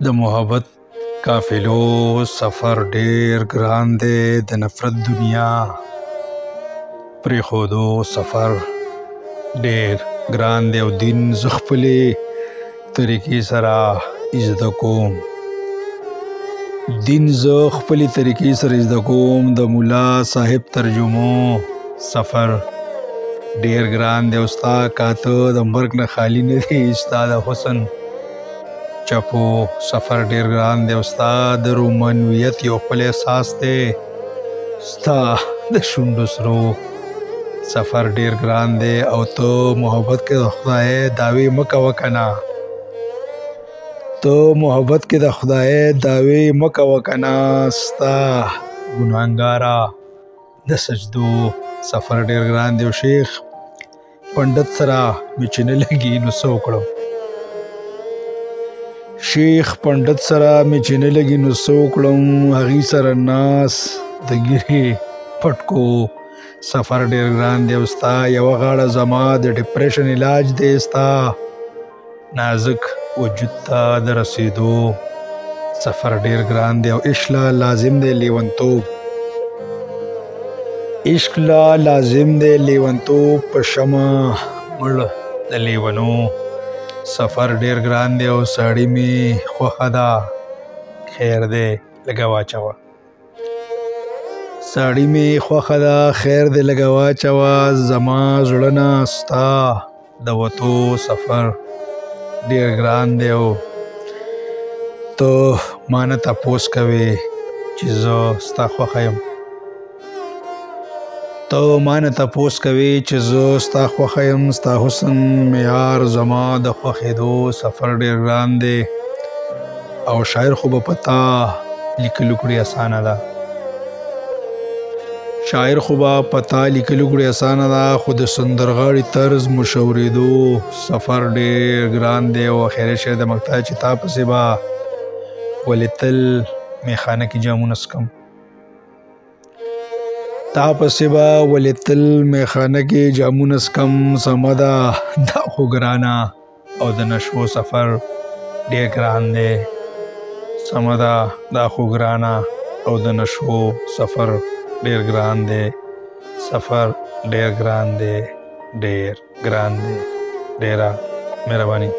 د محبت قافلو سفر ډیر ګران دی، د نفرت دنیا پریښودو سفر ډیر ګران دی، او دین زه خپلې طریقې سره زده کوم. دین زه خپلې طریقې سره زده کوم. د مولا صاحب ترجمو سفر ډیر ګران دی، او ستا کاته د مرګ نه خالی نه دی. ستا د حسن چپو سفر ډیر ګران دی، او ستا د رومانویت یو خپل احساس دی. ستا د شونډو سرو سفر ډیر ګران دی، او ته محبت کې د خدای دعوی مه کوه کنه. ته محبت کې د خدای دعوی مه کوه کنه. ستا ګناهګاره د سجدو سفر ډیر ګران دی، او شیخ پنډت سره مې چې نه لګي نو څه وکړم. شیخ پنډت سره مې چې نه لګي نو څه وکړم. هغې سره ناس د ګیرې پټکو سفر ډیر ګران دی، او ستا یوه غاړه زما د ډپریشن علاج دی. ستا نازک وجود ته د رسیدو سفر ډیر ګران دی، او عشق لا لازم دی لیونتوب. عشق لا لازم دی لیونتوب، په شمع مړ د لیونو سفر ډیر ګران دی، او ساړی می خوښه ده خیر دی لږه واچوه. ساړی می خوښه ده خیر دی لږه واچوه. زما زړه نه ستا د وتو سفر ډیر ګران دی، او ته ما نه تپوس کوې چې زه ستا خوښه یم. ته ما نه تپوس کوې چې زه ستا خوښه یم. ستا حسن معیار زما د خوښېدو سفر ډیر ګران دی، او شاعر خو به پتا لیکلو کړي اسانه ده. شاعر خو به پتا لیکلو کړي اسانه ده، خو د سندرغاړي طرز مشورېدو سفر ډیر ګران دی. او اخري شعر د مقطع چې تا پسې به ولې تل میخانه کې جامونه څکم. تا پسې به ولې تل میخانه کې جامونه څکم. سمه ده دا خو ګرانه، او د نشو سفر ډیر ګران دی. سمه ده دا خو ګرانه، او د نشو سفر ډیر ګران دی. سفر ډیر ګران دی، ډیر ګران دی. ډیره مهرباني.